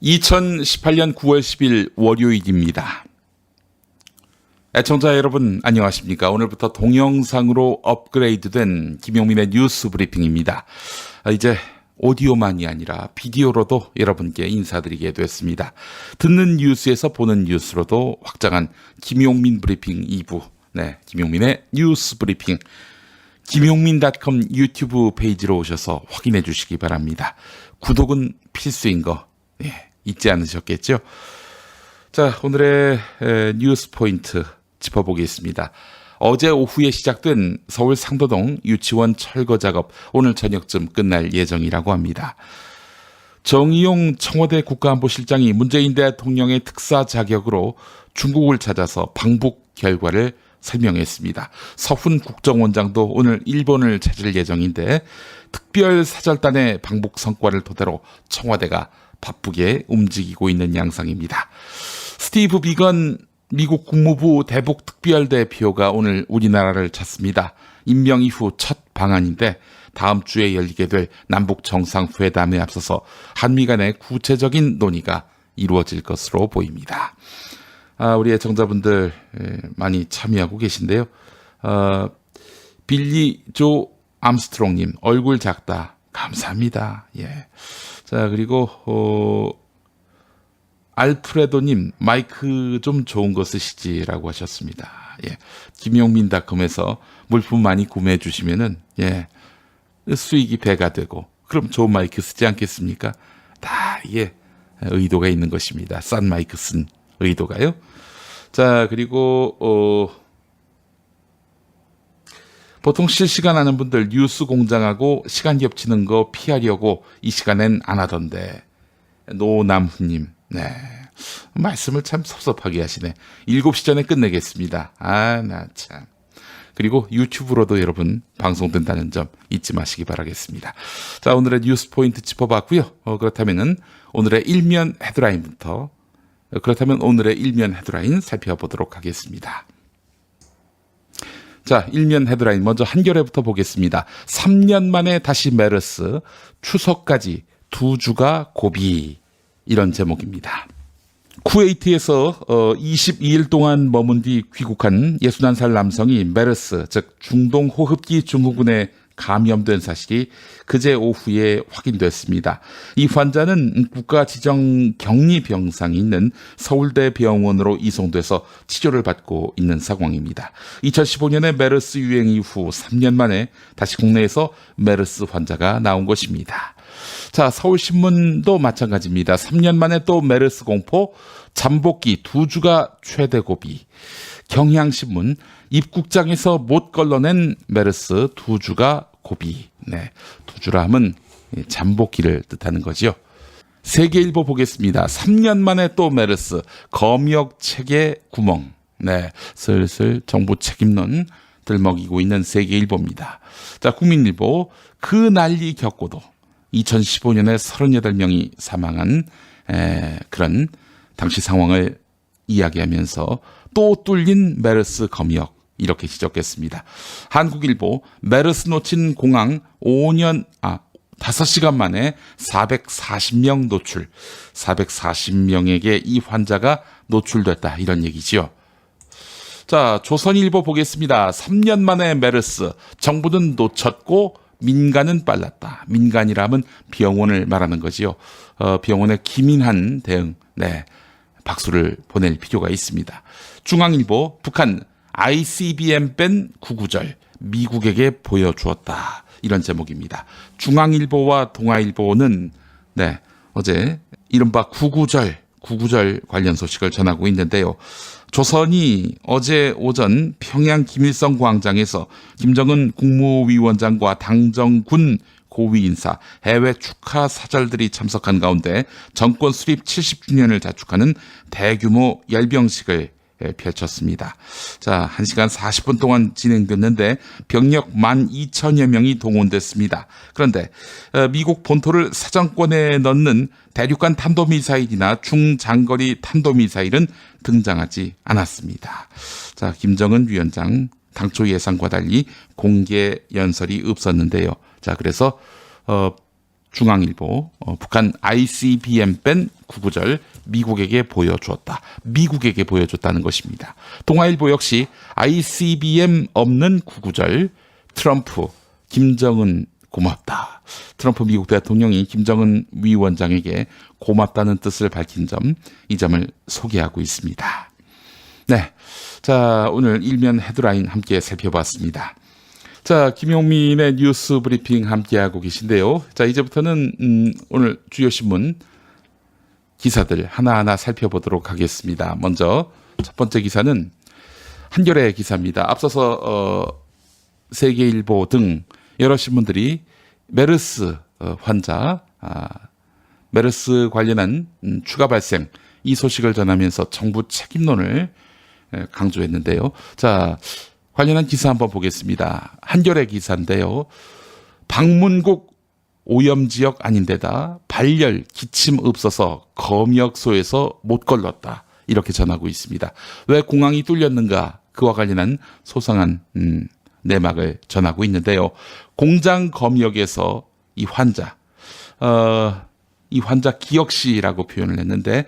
2018년 9월 10일 월요일입니다. 애청자 여러분 안녕하십니까? 오늘부터 동영상으로 업그레이드된 김용민의 뉴스 브리핑입니다. 이제 오디오만이 아니라 비디오로도 여러분께 인사드리게 됐습니다. 듣는 뉴스에서 보는 뉴스로도 확장한 김용민 브리핑 2부, 김용민의 뉴스 브리핑, 김용민.com 유튜브 페이지로 오셔서 확인해 주시기 바랍니다. 구독은 필수인 거 잊지 않으셨겠죠? 자, 오늘의 뉴스 포인트 짚어보겠습니다. 어제 오후에 시작된 서울 상도동 유치원 철거 작업 오늘 저녁쯤 끝날 예정이라고 합니다. 정의용 청와대 국가안보실장이 문재인 대통령의 특사 자격으로 중국을 찾아서 방북 결과를 설명했습니다. 서훈 국정원장도 오늘 일본을 찾을 예정인데 특별 사절단의 방북 성과를 토대로 청와대가 바쁘게 움직이고 있는 양상입니다. 스티브 비건 미국 국무부 대북 특별대표가 오늘 우리나라를 찾습니다. 임명 이후 첫 방한인데 다음 주에 열리게 될 남북 정상회담에 앞서서 한미 간의 구체적인 논의가 이루어질 것으로 보입니다. 우리 애청자분들 많이 참여하고 계신데요. 빌리 조 암스트롱님 얼굴 작다 감사합니다. 자, 그리고 알프레도님 마이크 좀 좋은 거 쓰시지라고 하셨습니다. 김용민.com에서 물품 많이 구매해 주시면은 수익이 배가 되고 그럼 좋은 마이크 쓰지 않겠습니까? 다 이게 의도가 있는 것입니다. 싼 마이크 쓴 의도가요. 자, 그리고 보통 실시간 하는 분들 뉴스 공장하고 시간 겹치는 거 피하려고 이 시간엔 안 하던데 노남훈님 말씀을 참 섭섭하게 하시네. 7시 전에 끝내겠습니다. 나 참. 그리고 유튜브로도 여러분 방송된다는 점 잊지 마시기 바라겠습니다. 자, 오늘의 뉴스 포인트 짚어봤고요. 그렇다면 오늘의 일면 헤드라인부터 오늘의 일면 헤드라인 살펴보도록 하겠습니다. 자, 일면 헤드라인 먼저 한겨레부터 보겠습니다. 3년 만에 다시 메르스, 추석까지 2주가 고비, 이런 제목입니다. 쿠웨이트에서 22일 동안 머문 뒤 귀국한 61살 남성이 메르스, 즉 중동호흡기 증후군에 감염된 사실이 그제 오후에 확인됐습니다. 이 환자는 국가 지정 격리 병상이 있는 서울대병원으로 이송돼서 치료를 받고 있는 상황입니다. 2015년에 메르스 유행 이후 3년 만에 다시 국내에서 메르스 환자가 나온 것입니다. 자, 서울신문도 마찬가지입니다. 3년 만에 또 메르스 공포, 잠복기 2주가 최대 고비. 경향신문, 입국장에서 못 걸러낸 메르스 2주가 고비. 2주라 하면 잠복기를 뜻하는 거죠. 세계일보 보겠습니다. 3년 만에 또 메르스, 검역 체계 구멍. 슬슬 정부 책임론 들먹이고 있는 세계일보입니다. 자, 국민일보, 그 난리 겪고도 2015년에 38명이 사망한 그런 당시 상황을 이야기하면서 또 뚫린 메르스 검역, 이렇게 지적했습니다. 한국일보, 메르스 놓친 공항 5시간 만에 440명 노출, 440명에게 이 환자가 노출됐다, 이런 얘기지요. 자, 조선일보 보겠습니다. 3년 만에 메르스, 정부는 놓쳤고 민간은 빨랐다. 민간이라면 병원을 말하는 거지요. 병원의 기민한 대응, 박수를 보낼 필요가 있습니다. 중앙일보, 북한 ICBM 뺀 구구절, 미국에게 보여주었다. 이런 제목입니다. 중앙일보와 동아일보는 어제 이른바 구구절 관련 소식을 전하고 있는데요. 조선이 어제 오전 평양 김일성 광장에서 김정은 국무위원장과 당정군 고위 인사, 해외 축하 사절들이 참석한 가운데 정권 수립 70주년을 자축하는 대규모 열병식을 펼쳤습니다. 자, 1시간 40분 동안 진행됐는데 병력 12,000여 명이 동원됐습니다. 그런데 미국 본토를 사정권에 넣는 대륙간 탄도미사일이나 중장거리 탄도미사일은 등장하지 않았습니다. 자, 김정은 위원장 당초 예상과 달리 공개 연설이 없었는데요. 자, 그래서 중앙일보, 북한 ICBM 뺀 구구절 미국에게 보여주었다. 미국에게 보여줬다는 것입니다. 동아일보 역시 ICBM 없는 구구절 트럼프, 김정은 고맙다. 트럼프 미국 대통령이 김정은 위원장에게 고맙다는 뜻을 밝힌 점, 이 점을 소개하고 있습니다. 네. 자, 오늘 일면 헤드라인 함께 살펴봤습니다. 자, 김용민의 뉴스 브리핑 함께하고 계신데요. 자, 이제부터는 오늘 주요 신문 기사들 하나하나 살펴보도록 하겠습니다. 먼저 첫 번째 기사는 한겨레 기사입니다. 앞서서 세계일보 등 여러 신문들이 메르스 환자, 메르스 관련한 추가 발생 이 소식을 전하면서 정부 책임론을 강조했는데요. 자, 관련한 기사 한번 보겠습니다. 한겨레 기사인데요. 방문국 오염지역 아닌데다 발열, 기침 없어서 검역소에서 못 걸렀다. 이렇게 전하고 있습니다. 왜 공항이 뚫렸는가? 그와 관련한 소상한 내막을 전하고 있는데요. 공장 검역에서 이 환자 기역씨라고 표현을 했는데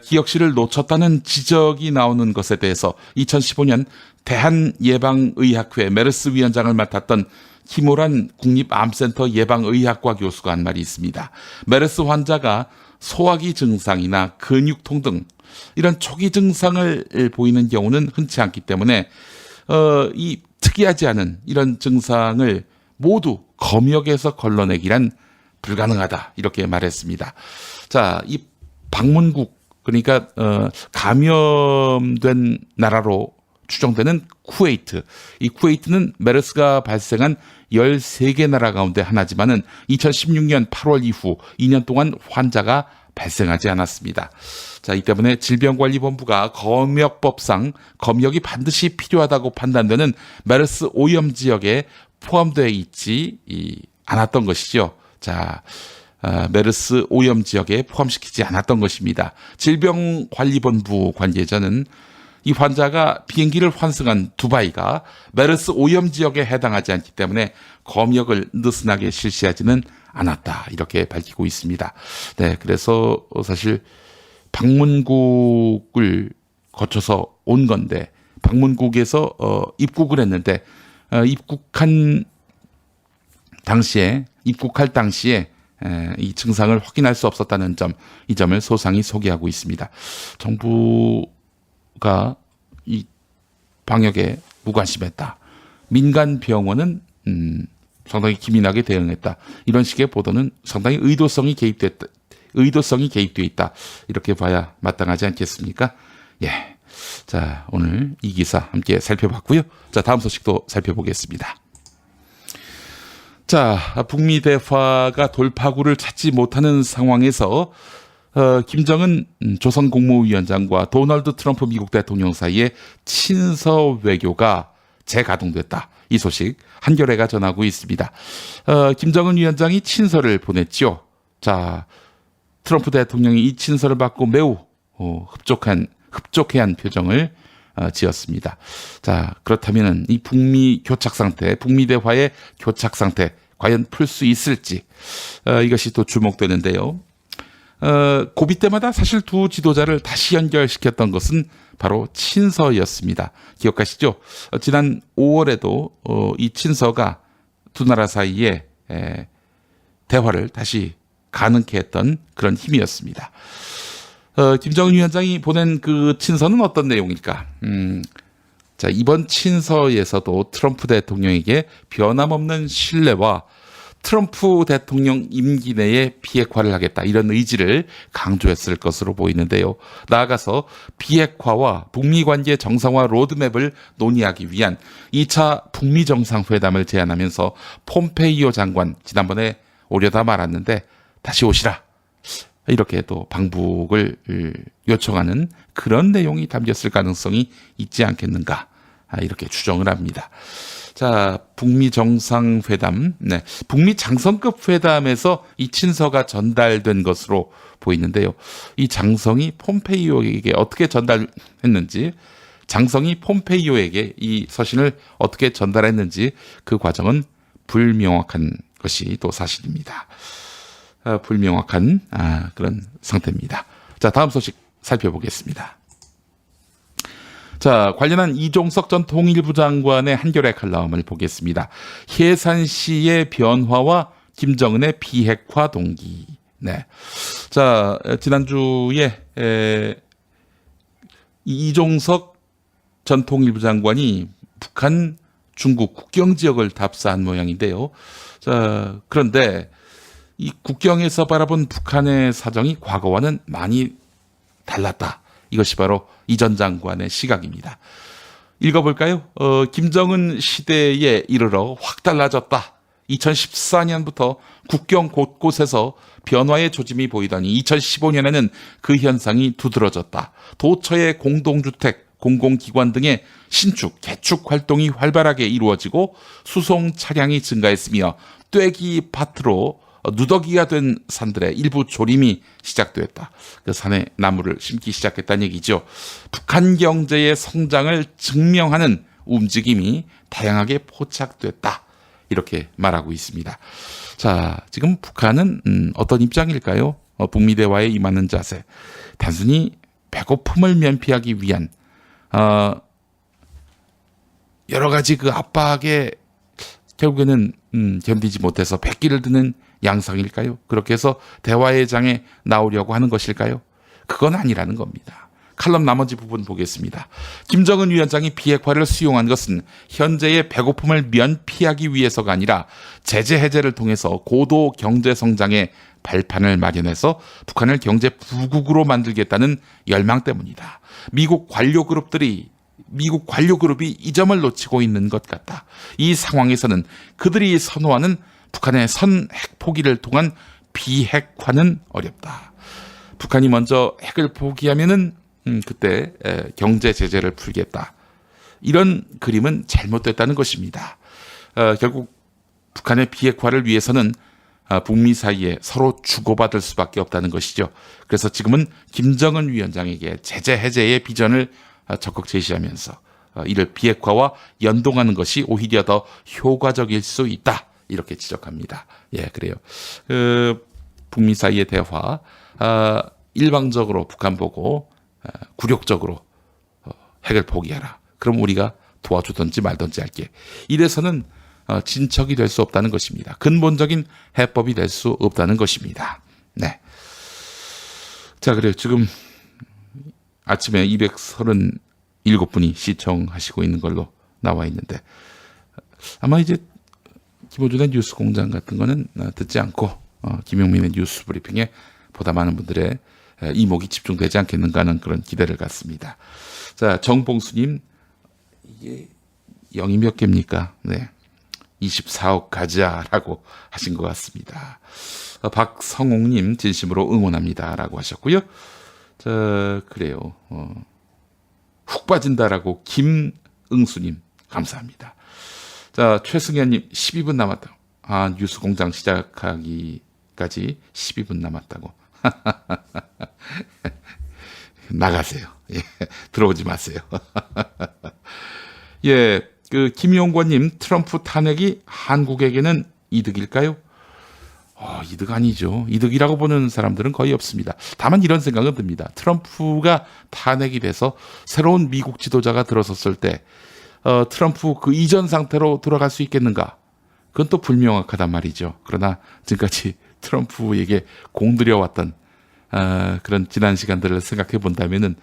기역씨를 놓쳤다는 지적이 나오는 것에 대해서 2015년 대한예방의학회 메르스 위원장을 맡았던 김호란 국립암센터 예방의학과 교수가 한 말이 있습니다. 메르스 환자가 소화기 증상이나 근육통 등 이런 초기 증상을 보이는 경우는 흔치 않기 때문에 이 특이하지 않은 이런 증상을 모두 검역에서 걸러내기란 불가능하다 이렇게 말했습니다. 자, 이 방문국 그러니까 감염된 나라로 추정되는 쿠웨이트. 이 쿠웨이트는 메르스가 발생한 13개 나라 가운데 하나지만은 2016년 8월 이후 2년 동안 환자가 발생하지 않았습니다. 자, 이 때문에 질병관리본부가 검역법상 검역이 반드시 필요하다고 판단되는 메르스 오염 지역에 포함되어 있지 않았던 것이죠. 자, 메르스 오염 지역에 포함시키지 않았던 것입니다. 질병관리본부 관계자는 이 환자가 비행기를 환승한 두바이가 메르스 오염 지역에 해당하지 않기 때문에 검역을 느슨하게 실시하지는 않았다. 이렇게 밝히고 있습니다. 네, 그래서 사실 방문국을 거쳐서 온 건데 방문국에서 입국을 했는데 입국할 당시에 이 증상을 확인할 수 없었다는 점, 이 점을 소상히 소개하고 있습니다. 정부가 이 방역에 무관심했다. 민간 병원은 상당히 기민하게 대응했다. 이런 식의 보도는 상당히 의도성이 개입되어 있다. 이렇게 봐야 마땅하지 않겠습니까? 예. 자, 오늘 이 기사 함께 살펴봤고요. 자, 다음 소식도 살펴보겠습니다. 자, 북미 대화가 돌파구를 찾지 못하는 상황에서 김정은 조선 국무위원장과 도널드 트럼프 미국 대통령 사이에 친서 외교가 재가동됐다. 이 소식 한겨레가 전하고 있습니다. 김정은 위원장이 친서를 보냈죠. 자, 트럼프 대통령이 이 친서를 받고 매우 흡족해한 표정을 지었습니다. 자, 그렇다면 이 북미 교착 상태, 북미 대화의 교착 상태 과연 풀 수 있을지 이것이 또 주목되는데요. 고비 때마다 사실 두 지도자를 다시 연결시켰던 것은 바로 친서였습니다. 기억하시죠? 지난 5월에도 이 친서가 두 나라 사이에 대화를 다시 가능케 했던 그런 힘이었습니다. 김정은 위원장이 보낸 그 친서는 어떤 내용일까? 자, 이번 친서에서도 트럼프 대통령에게 변함없는 신뢰와 트럼프 대통령 임기 내에 비핵화를 하겠다. 이런 의지를 강조했을 것으로 보이는데요. 나아가서 비핵화와 북미 관계 정상화 로드맵을 논의하기 위한 2차 북미 정상회담을 제안하면서 폼페이오 장관 지난번에 오려다 말았는데 다시 오시라. 이렇게 또 방북을 요청하는 그런 내용이 담겼을 가능성이 있지 않겠는가. 이렇게 추정을 합니다. 자, 북미 정상회담, 네, 북미 장성급 회담에서 이 친서가 전달된 것으로 보이는데요. 이 장성이 폼페이오에게 어떻게 전달했는지, 장성이 폼페이오에게 이 서신을 어떻게 전달했는지 그 과정은 불명확한 것이 또 사실입니다. 불명확한 그런 상태입니다. 자, 다음 소식 살펴보겠습니다. 자, 관련한 이종석 전 통일부 장관의 한겨레 칼럼을 보겠습니다. 해산시의 변화와 김정은의 비핵화 동기. 네. 자, 지난주에 이종석 전 통일부 장관이 북한 중국 국경 지역을 답사한 모양인데요. 자, 그런데 이 국경에서 바라본 북한의 사정이 과거와는 많이 달랐다. 이것이 바로 이 전 장관의 시각입니다. 읽어볼까요? 김정은 시대에 이르러 확 달라졌다. 2014년부터 국경 곳곳에서 변화의 조짐이 보이더니 2015년에는 그 현상이 두드러졌다. 도처의 공동주택, 공공기관 등의 신축, 개축 활동이 활발하게 이루어지고 수송 차량이 증가했으며 떼기 밭으로 누더기가 된 산들의 일부 조림이 시작됐다. 그 산에 나무를 심기 시작했다는 얘기죠. 북한 경제의 성장을 증명하는 움직임이 다양하게 포착됐다. 이렇게 말하고 있습니다. 자, 지금 북한은 어떤 입장일까요? 북미 대화에 임하는 자세. 단순히 배고픔을 면피하기 위한 여러 가지 그 압박에 결국에는 견디지 못해서 백기를 드는 양상일까요? 그렇게 해서 대화의 장에 나오려고 하는 것일까요? 그건 아니라는 겁니다. 칼럼 나머지 부분 보겠습니다. 김정은 위원장이 비핵화를 수용한 것은 현재의 배고픔을 면피하기 위해서가 아니라 제재 해제를 통해서 고도 경제 성장의 발판을 마련해서 북한을 경제 부국으로 만들겠다는 열망 때문이다. 미국 관료 그룹이 이 점을 놓치고 있는 것 같다. 이 상황에서는 그들이 선호하는 북한의 선 핵 포기를 통한 비핵화는 어렵다. 북한이 먼저 핵을 포기하면은 그때 경제 제재를 풀겠다. 이런 그림은 잘못됐다는 것입니다. 결국 북한의 비핵화를 위해서는 북미 사이에 서로 주고받을 수밖에 없다는 것이죠. 그래서 지금은 김정은 위원장에게 제재 해제의 비전을 적극 제시하면서 이를 비핵화와 연동하는 것이 오히려 더 효과적일 수 있다. 이렇게 지적합니다. 예, 그래요. 북미 사이의 대화, 일방적으로 북한 보고 굴욕적으로 핵을 포기하라. 그럼 우리가 도와주든지 말든지 할게. 이래서는 진척이 될 수 없다는 것입니다. 근본적인 해법이 될 수 없다는 것입니다. 네. 자, 그래요. 지금 아침에 237분이 시청하시고 있는 걸로 나와 있는데 아마 이제 김호준의 뉴스 공장 같은 거는 듣지 않고 김용민의 뉴스 브리핑에 보다 많은 분들의 이목이 집중되지 않겠는가 하는 그런 기대를 갖습니다. 자, 정봉수님, 이게 0이 몇 개입니까? 네. 24억 가자라고 하신 것 같습니다. 박성옥님, 진심으로 응원합니다라고 하셨고요. 자, 그래요. 훅 빠진다라고 김응수님, 감사합니다. 자, 최승현님, 12분 남았다. 뉴스 공장 시작하기까지 12분 남았다고. 나가세요. 예, 들어오지 마세요. 예, 김용권님, 트럼프 탄핵이 한국에게는 이득일까요? 이득 아니죠. 이득이라고 보는 사람들은 거의 없습니다. 다만 이런 생각은 듭니다. 트럼프가 탄핵이 돼서 새로운 미국 지도자가 들어섰을 때 트럼프 그 이전 상태로 돌아갈 수 있겠는가? 그건 또 불명확하단 말이죠. 그러나 지금까지 트럼프에게 공들여왔던 그런 지난 시간들을 생각해 본다면은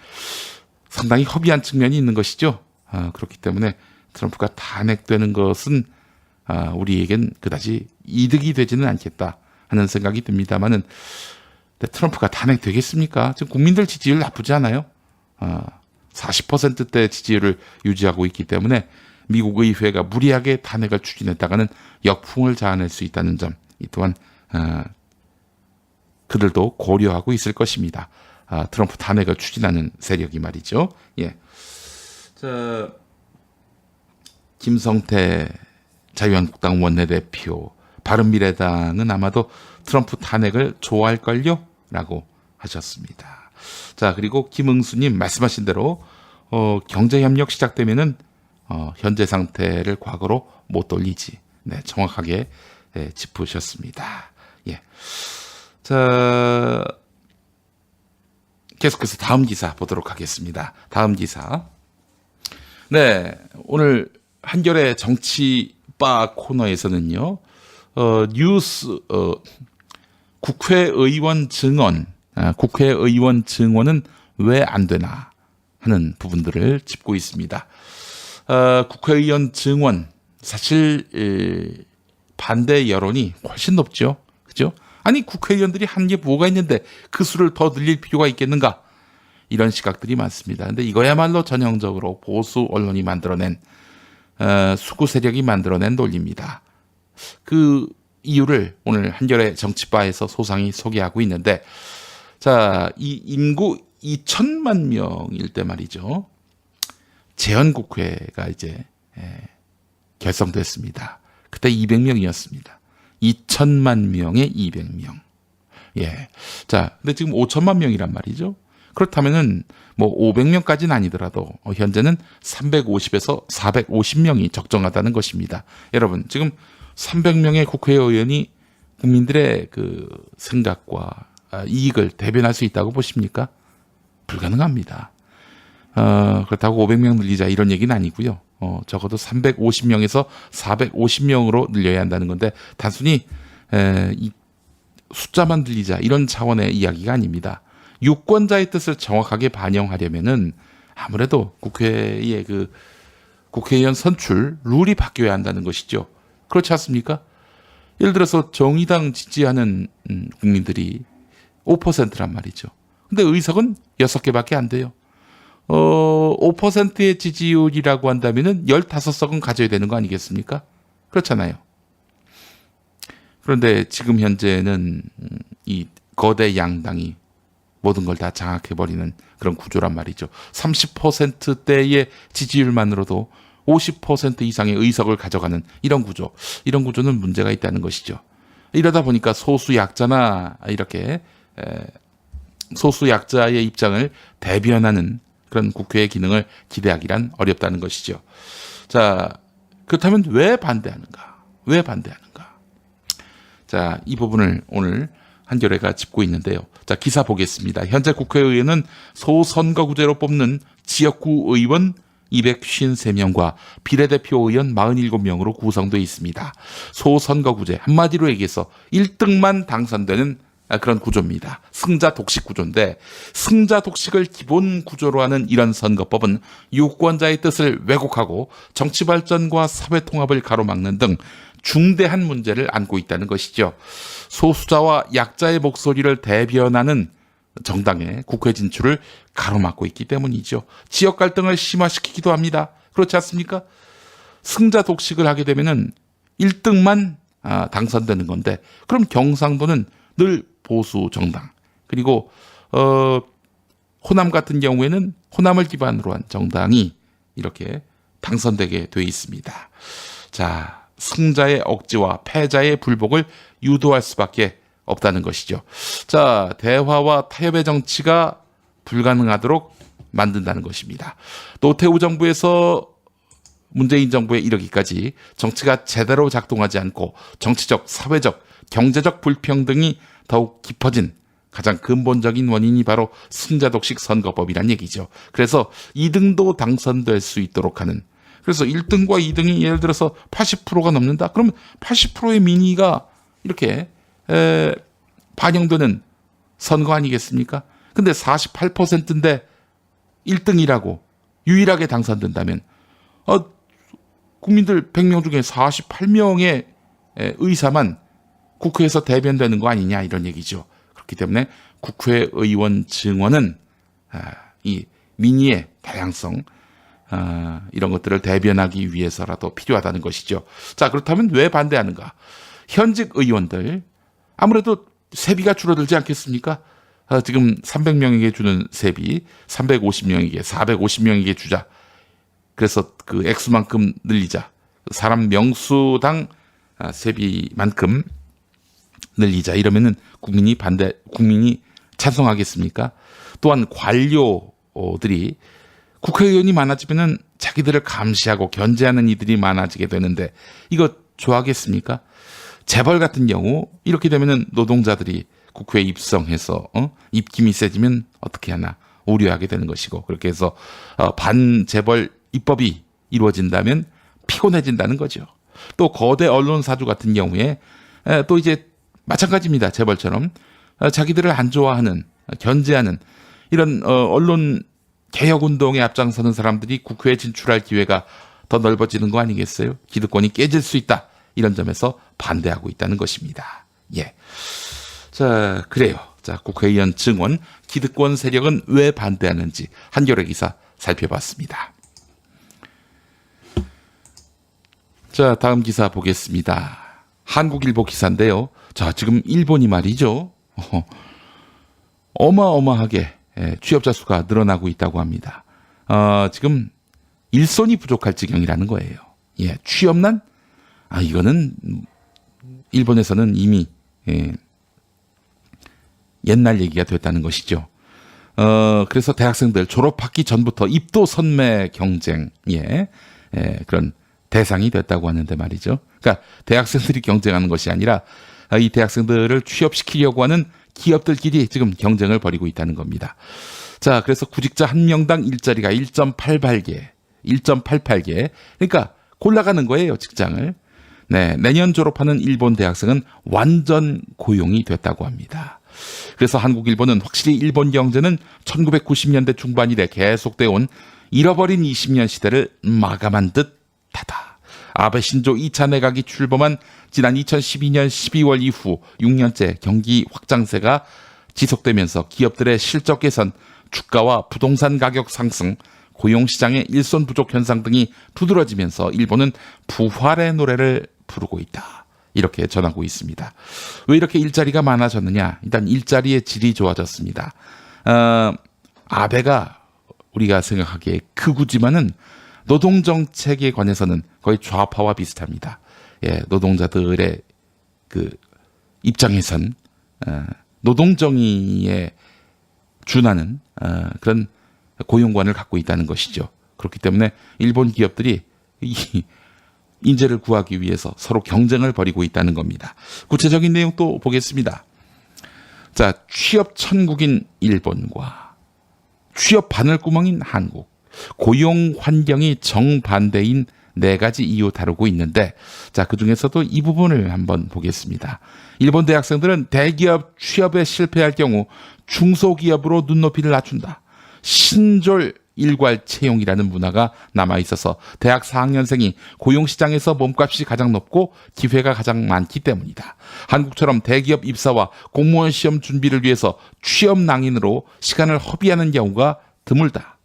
상당히 허비한 측면이 있는 것이죠. 그렇기 때문에 트럼프가 탄핵되는 것은 우리에겐 그다지 이득이 되지는 않겠다 하는 생각이 듭니다만은 트럼프가 탄핵되겠습니까? 지금 국민들 지지율 나쁘지 않아요. 40%대 지지율을 유지하고 있기 때문에 미국 의회가 무리하게 탄핵을 추진했다가는 역풍을 자아낼 수 있다는 점, 이 또한 그들도 고려하고 있을 것입니다. 트럼프 탄핵을 추진하는 세력이 말이죠. 예. 자, 김성태 자유한국당 원내대표, 바른미래당은 아마도 트럼프 탄핵을 좋아할걸요? 라고 하셨습니다. 자, 그리고 김응수님 말씀하신 대로 경제협력 시작되면은 현재 상태를 과거로 못 돌리지. 네, 정확하게 짚으셨습니다. 예. 자, 계속해서 다음 기사 보도록 하겠습니다. 다음 기사. 네, 오늘 한겨레 정치바 코너에서는요, 국회의원 증언, 국회의원 증언은 왜 안 되나 하는 부분들을 짚고 있습니다. 국회의원 증언, 사실 반대 여론이 훨씬 높죠. 그죠? 아니, 국회의원들이 한 게 뭐가 있는데 그 수를 더 늘릴 필요가 있겠는가? 이런 시각들이 많습니다. 근데 이거야말로 전형적으로 보수 언론이 만들어낸, 수구 세력이 만들어낸 논리입니다. 그 이유를 오늘 한겨레 정치바에서 소상히 소개하고 있는데, 자, 이 인구 2천만 명일 때 말이죠. 재헌국회가 이제 결성됐습니다. 그때 200명이었습니다. 2천만 명에 200명. 예. 자, 근데 지금 5천만 명이란 말이죠. 그렇다면은 뭐 500명까지는 아니더라도 현재는 350에서 450명이 적정하다는 것입니다. 여러분, 지금 300명의 국회의원이 국민들의 그 생각과 이익을 대변할 수 있다고 보십니까? 불가능합니다. 그렇다고 500명 늘리자 이런 얘기는 아니고요. 적어도 350명에서 450명으로 늘려야 한다는 건데, 단순히 이 숫자만 늘리자 이런 차원의 이야기가 아닙니다. 유권자의 뜻을 정확하게 반영하려면은 아무래도 국회의 그 국회의원 선출 룰이 바뀌어야 한다는 것이죠. 그렇지 않습니까? 예를 들어서 정의당 지지하는 국민들이 5%란 말이죠. 근데 의석은 6개밖에 안 돼요. 5%의 지지율이라고 한다면은 15석은 가져야 되는 거 아니겠습니까? 그렇잖아요. 그런데 지금 현재는 이 거대 양당이 모든 걸 다 장악해버리는 그런 구조란 말이죠. 30%대의 지지율만으로도 50% 이상의 의석을 가져가는 이런 구조. 이런 구조는 문제가 있다는 것이죠. 이러다 보니까 소수 약자나 이렇게 소수 약자의 입장을 대변하는 그런 국회의 기능을 기대하기란 어렵다는 것이죠. 자, 그렇다면 왜 반대하는가? 왜 반대하는가? 자, 이 부분을 오늘 한겨레가 짚고 있는데요. 자, 기사 보겠습니다. 현재 국회의원은 소선거구제로 뽑는 지역구 의원 253명과 비례대표 의원 47명으로 구성되어 있습니다. 소선거구제, 한마디로 얘기해서 1등만 당선되는 그런 구조입니다. 승자 독식 구조인데, 승자 독식을 기본 구조로 하는 이런 선거법은 유권자의 뜻을 왜곡하고 정치 발전과 사회 통합을 가로막는 등 중대한 문제를 안고 있다는 것이죠. 소수자와 약자의 목소리를 대변하는 정당의 국회 진출을 가로막고 있기 때문이죠. 지역 갈등을 심화시키기도 합니다. 그렇지 않습니까? 승자 독식을 하게 되면은 1등만 당선되는 건데, 그럼 경상도는 늘 보수 정당, 그리고 호남 같은 경우에는 호남을 기반으로 한 정당이 이렇게 당선되게 돼 있습니다. 자, 승자의 억지와 패자의 불복을 유도할 수밖에 없다는 것이죠. 자, 대화와 타협의 정치가 불가능하도록 만든다는 것입니다. 노태우 정부에서 문재인 정부에 이르기까지 정치가 제대로 작동하지 않고 정치적, 사회적, 경제적 불평등이 더욱 깊어진 가장 근본적인 원인이 바로 승자독식 선거법이란 얘기죠. 그래서 2등도 당선될 수 있도록 하는, 그래서 1등과 2등이 예를 들어서 80%가 넘는다? 그러면 80%의 민의가 이렇게 반영되는 선거 아니겠습니까? 근데 48%인데 1등이라고 유일하게 당선된다면 국민들 100명 중에 48명의 의사만 국회에서 대변되는 거 아니냐 이런 얘기죠. 그렇기 때문에 국회의원 증언은 이 민의의 다양성 이런 것들을 대변하기 위해서라도 필요하다는 것이죠. 자, 그렇다면 왜 반대하는가? 현직 의원들 아무래도 세비가 줄어들지 않겠습니까? 지금 300명에게 주는 세비 350명에게 450명에게 주자. 그래서 그 액수만큼 늘리자. 사람 명수당 세비만큼 늘리자. 이러면은 국민이 찬성하겠습니까? 또한 관료들이 국회의원이 많아지면은 자기들을 감시하고 견제하는 이들이 많아지게 되는데 이거 좋아하겠습니까? 재벌 같은 경우 이렇게 되면은 노동자들이 국회에 입성해서 입김이 세지면 어떻게 하나 우려하게 되는 것이고, 그렇게 해서 반재벌 입법이 이루어진다면 피곤해진다는 거죠. 또 거대 언론사주 같은 경우에 또 이제 마찬가지입니다. 재벌처럼 자기들을 안 좋아하는, 견제하는 이런 언론 개혁운동에 앞장서는 사람들이 국회에 진출할 기회가 더 넓어지는 거 아니겠어요? 기득권이 깨질 수 있다. 이런 점에서 반대하고 있다는 것입니다. 예. 자, 그래요. 자, 국회의원 증언, 기득권 세력은 왜 반대하는지 한겨레 기사 살펴봤습니다. 자, 다음 기사 보겠습니다. 한국일보 기사인데요. 자, 지금 일본이 말이죠. 어마어마하게 취업자 수가 늘어나고 있다고 합니다. 지금 일손이 부족할 지경이라는 거예요. 예, 취업난? 이거는 일본에서는 이미 옛날 얘기가 됐다는 것이죠. 그래서 대학생들 졸업하기 전부터 입도 선매 경쟁, 그런 대상이 됐다고 하는데 말이죠. 그러니까 대학생들이 경쟁하는 것이 아니라 이 대학생들을 취업시키려고 하는 기업들끼리 지금 경쟁을 벌이고 있다는 겁니다. 자, 그래서 구직자 한 명당 일자리가 1.88개. 그러니까 골라가는 거예요, 직장을. 네, 내년 졸업하는 일본 대학생은 완전 고용이 됐다고 합니다. 그래서 한국일보는 확실히 일본 경제는 1990년대 중반 이래 계속되어 온 잃어버린 20년 시대를 마감한 듯하다. 아베 신조 2차 내각이 출범한 지난 2012년 12월 이후 6년째 경기 확장세가 지속되면서 기업들의 실적 개선, 주가와 부동산 가격 상승, 고용시장의 일손 부족 현상 등이 두드러지면서 일본은 부활의 노래를 부르고 있다. 이렇게 전하고 있습니다. 왜 이렇게 일자리가 많아졌느냐? 일단 일자리의 질이 좋아졌습니다. 아베가 우리가 생각하기에 극우지만은 노동정책에 관해서는 거의 좌파와 비슷합니다. 예, 노동자들의 그 입장에선 노동정의에 준하는 그런 고용관을 갖고 있다는 것이죠. 그렇기 때문에 일본 기업들이 이 인재를 구하기 위해서 서로 경쟁을 벌이고 있다는 겁니다. 구체적인 내용 또 보겠습니다. 자, 취업 천국인 일본과 취업 바늘구멍인 한국, 고용 환경이 정반대인 네 가지 이유 다루고 있는데, 자, 그 중에서도 이 부분을 한번 보겠습니다. 일본 대학생들은 대기업 취업에 실패할 경우 중소기업으로 눈높이를 낮춘다. 신졸 일괄 채용이라는 문화가 남아있어서 대학 4학년생이 고용시장에서 몸값이 가장 높고 기회가 가장 많기 때문이다. 한국처럼 대기업 입사와 공무원 시험 준비를 위해서 취업 낭인으로 시간을 허비하는 경우가 드물다.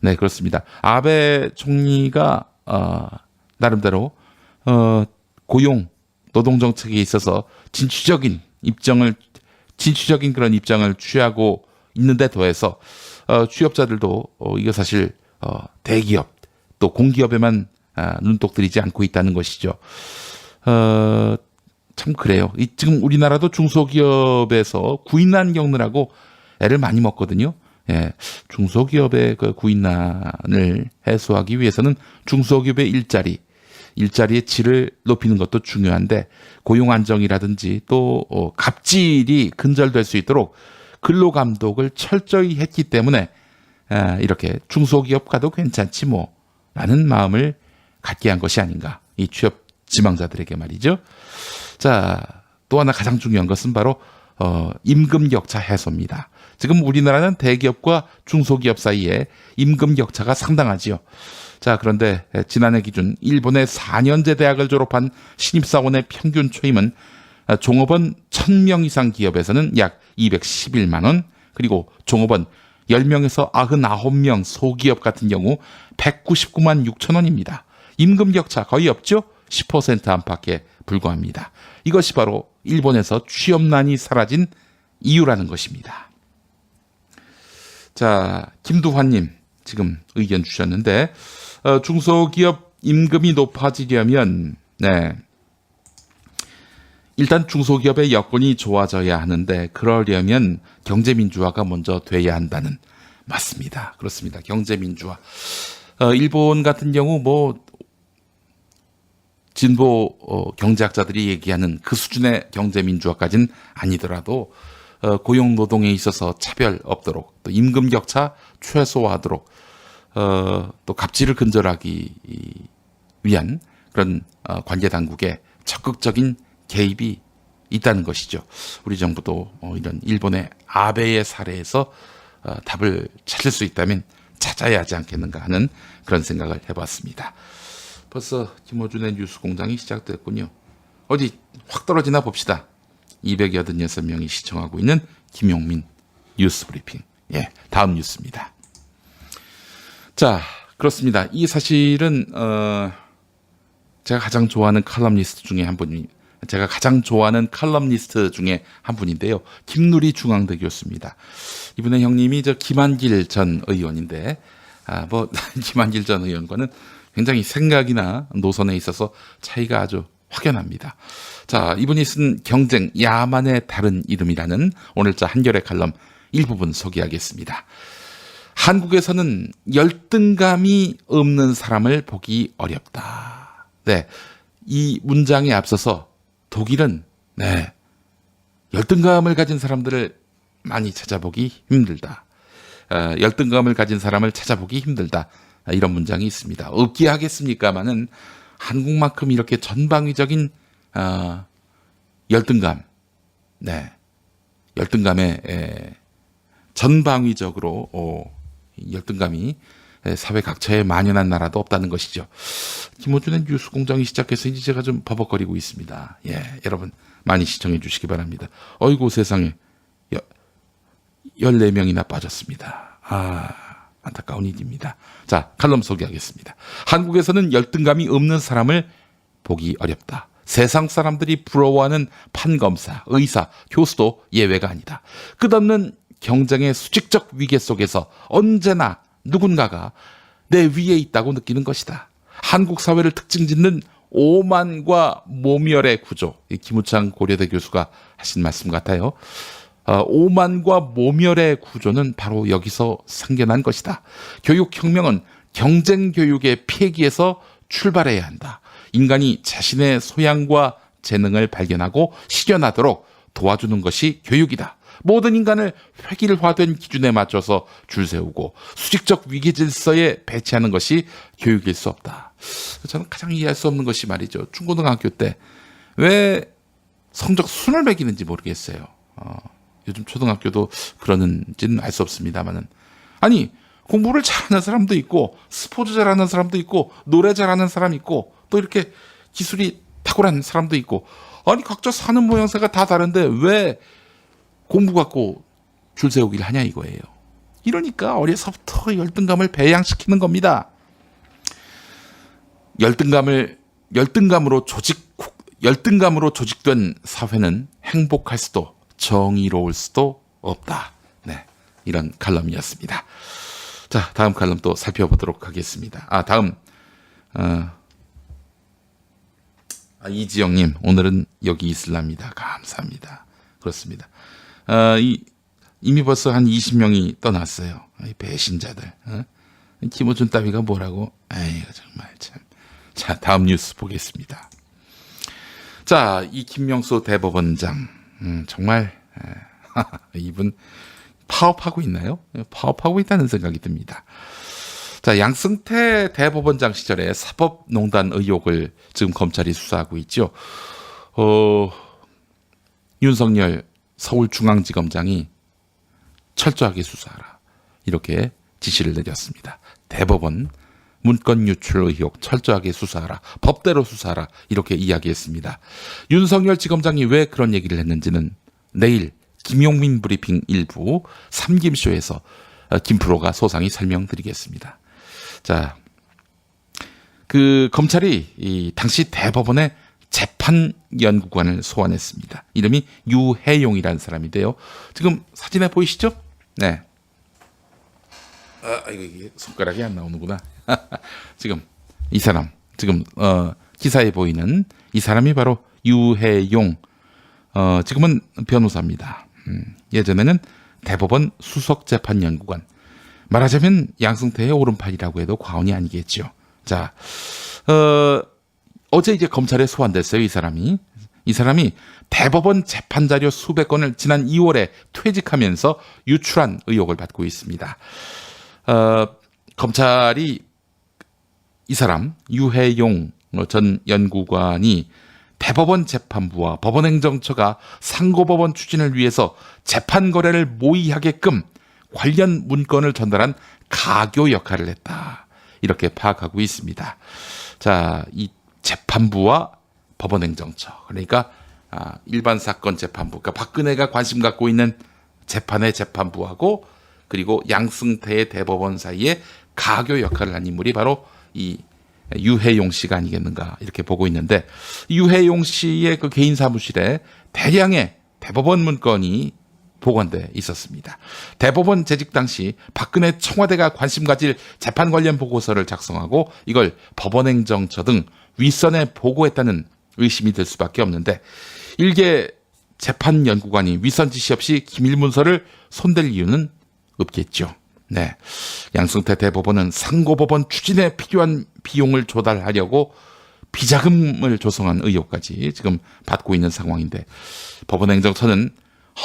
네, 그렇습니다. 아베 총리가 나름대로 고용 노동 정책에 있어서 진취적인 그런 입장을 취하고 있는데 더해서 취업자들도 이거 사실 대기업 또 공기업에만 눈독 들이지 않고 있다는 것이죠. 참 그래요. 지금 우리나라도 중소기업에서 구인난 겪느라고 애를 많이 먹거든요. 예, 중소기업의 그 구인난을 해소하기 위해서는 중소기업의 일자리의 질을 높이는 것도 중요한데, 고용 안정이라든지 또 갑질이 근절될 수 있도록 근로감독을 철저히 했기 때문에 이렇게 중소기업 가도 괜찮지 뭐 라는 마음을 갖게 한 것이 아닌가, 이 취업 지망자들에게 말이죠. 자, 또 하나 가장 중요한 것은 바로 임금 격차 해소입니다. 지금 우리나라는 대기업과 중소기업 사이에 임금 격차가 상당하지요. 자, 그런데 지난해 기준 일본의 4년제 대학을 졸업한 신입사원의 평균 초임은 종업원 1000명 이상 기업에서는 약 211만 원, 그리고 종업원 10명에서 99명 소기업 같은 경우 199만 6천 원입니다. 임금 격차 거의 없죠? 10% 안팎에 불과합니다. 이것이 바로 일본에서 취업난이 사라진 이유라는 것입니다. 자, 김두환님 지금 의견 주셨는데, 중소기업 임금이 높아지려면 일단 중소기업의 여건이 좋아져야 하는데, 그러려면 경제민주화가 먼저 돼야 한다는, 맞습니다. 그렇습니다. 경제민주화. 일본 같은 경우 뭐 진보 경제학자들이 얘기하는 그 수준의 경제민주화까지는 아니더라도 고용노동에 있어서 차별 없도록, 또 임금 격차 최소화하도록, 또 갑질을 근절하기 위한 그런 관계 당국의 적극적인 개입이 있다는 것이죠. 우리 정부도 이런 일본의 아베의 사례에서 답을 찾을 수 있다면 찾아야 하지 않겠는가 하는 그런 생각을 해봤습니다. 벌써 김어준의 뉴스공장이 시작됐군요. 어디 확 떨어지나 봅시다. 286명이 시청하고 있는 김용민 뉴스브리핑. 예, 다음 뉴스입니다. 자, 그렇습니다. 이 사실은 제가 가장 좋아하는 칼럼니스트 중에 한 분인데요. 김누리 중앙대 교수입니다. 이분의 형님이 김한길 전 의원인데, 김한길 전 의원과는 굉장히 생각이나 노선에 있어서 차이가 아주 확연합니다. 자, 이분이 쓴 경쟁 야만의 다른 이름이라는 오늘자 한겨레 칼럼 일부분 소개하겠습니다. 한국에서는 열등감이 없는 사람을 보기 어렵다. 네, 이 문장에 앞서서 독일은 열등감을 가진 사람들을 많이 찾아보기 힘들다. 열등감을 가진 사람을 찾아보기 힘들다. 이런 문장이 있습니다. 없기야 하겠습니까마는 한국만큼 이렇게 전방위적인 열등감, 열등감에 전방위적으로 열등감이 사회 각처에 만연한 나라도 없다는 것이죠. 김호준의 뉴스공장이 시작해서 이제 제가 좀 버벅거리고 있습니다. 예, 여러분 많이 시청해 주시기 바랍니다. 어이구 세상에 14명이나 빠졌습니다. 안타까운 일입니다. 자, 칼럼 소개하겠습니다. 한국에서는 열등감이 없는 사람을 보기 어렵다. 세상 사람들이 부러워하는 판검사, 의사, 교수도 예외가 아니다. 끝없는 경쟁의 수직적 위계 속에서 언제나 누군가가 내 위에 있다고 느끼는 것이다. 한국 사회를 특징짓는 오만과 모멸의 구조. 김우창 고려대 교수가 하신 말씀 같아요. 오만과 모멸의 구조는 바로 여기서 생겨난 것이다. 교육혁명은 경쟁교육의 폐기에서 출발해야 한다. 인간이 자신의 소양과 재능을 발견하고 실현하도록 도와주는 것이 교육이다. 모든 인간을 획일화된 기준에 맞춰서 줄 세우고 수직적 위계 질서에 배치하는 것이 교육일 수 없다. 저는 가장 이해할 수 없는 것이 말이죠. 중고등학교 때 왜 성적 순을 매기는지 모르겠어요. 요즘 초등학교도 그러는지는 알 수 없습니다만은, 아니 공부를 잘하는 사람도 있고 스포츠 잘하는 사람도 있고 노래 잘하는 사람 있고 또 이렇게 기술이 탁월한 사람도 있고, 아니 각자 사는 모양새가 다 다른데 왜 공부 갖고 줄 세우기를 하냐 이거예요. 이러니까 어려서부터 열등감을 배양시키는 겁니다. 열등감으로 조직된 사회는 행복할 수도 정의로울 수도 없다. 네, 이런 칼럼이었습니다. 자, 다음 칼럼 또 살펴보도록 하겠습니다. 다음 이지영님, 오늘은 여기 있을랍니다. 감사합니다. 그렇습니다. 이미 벌써 한 20명이 떠났어요. 이 배신자들. 김호준 따위가 뭐라고? 아이고 정말 참. 자, 다음 뉴스 보겠습니다. 자, 이 김명수 대법원장, 정말 이분 파업하고 있나요? 파업하고 있다는 생각이 듭니다. 자, 양승태 대법원장 시절에 사법농단 의혹을 지금 검찰이 수사하고 있죠. 윤석열 서울중앙지검장이 철저하게 수사하라, 이렇게 지시를 내렸습니다. 대법원 문건 유출 의혹 철저하게 수사하라, 법대로 수사하라, 이렇게 이야기했습니다. 윤석열 지검장이 왜 그런 얘기를 했는지는 내일 김용민 브리핑 일부 3김쇼에서 김프로가 소상히 설명드리겠습니다. 자, 그 검찰이 당시 대법원의 재판연구관을 소환했습니다. 이름이 유해용이라는 사람인데요. 지금 사진에 보이시죠? 네. 이게 손가락이 안 나오는구나. 지금 이 사람, 지금 기사에 보이는 이 사람이 바로 유해용. 지금은 변호사입니다. 예전에는 대법원 수석재판연구관. 말하자면 양승태의 오른팔이라고 해도 과언이 아니겠죠. 자, 어제 이제 검찰에 소환됐어요. 이 사람이 대법원 재판 자료 수백 건을 지난 2월에 퇴직하면서 유출한 의혹을 받고 있습니다. 검찰이 이 사람 유해용 전 연구관이 대법원 재판부와 법원행정처가 상고법원 추진을 위해서 재판 거래를 모의하게끔 관련 문건을 전달한 가교 역할을 했다. 이렇게 파악하고 있습니다. 자, 이 재판부와 법원행정처, 그러니까 일반 사건 재판부, 그러니까 박근혜가 관심 갖고 있는 재판의 재판부하고 그리고 양승태의 대법원 사이에 가교 역할을 한 인물이 바로 이 유해용 씨가 아니겠는가 이렇게 보고 있는데, 유해용 씨의 그 개인 사무실에 대량의 대법원 문건이 보관돼 있었습니다. 대법원 재직 당시 박근혜 청와대가 관심 가질 재판 관련 보고서를 작성하고 이걸 법원행정처 등 윗선에 보고했다는 의심이 들 수밖에 없는데, 일개 재판연구관이 윗선 지시 없이 기밀 문서를 손댈 이유는 없겠죠. 네, 양승태 대법원은 상고법원 추진에 필요한 비용을 조달하려고 비자금을 조성한 의혹까지 지금 받고 있는 상황인데, 법원행정처는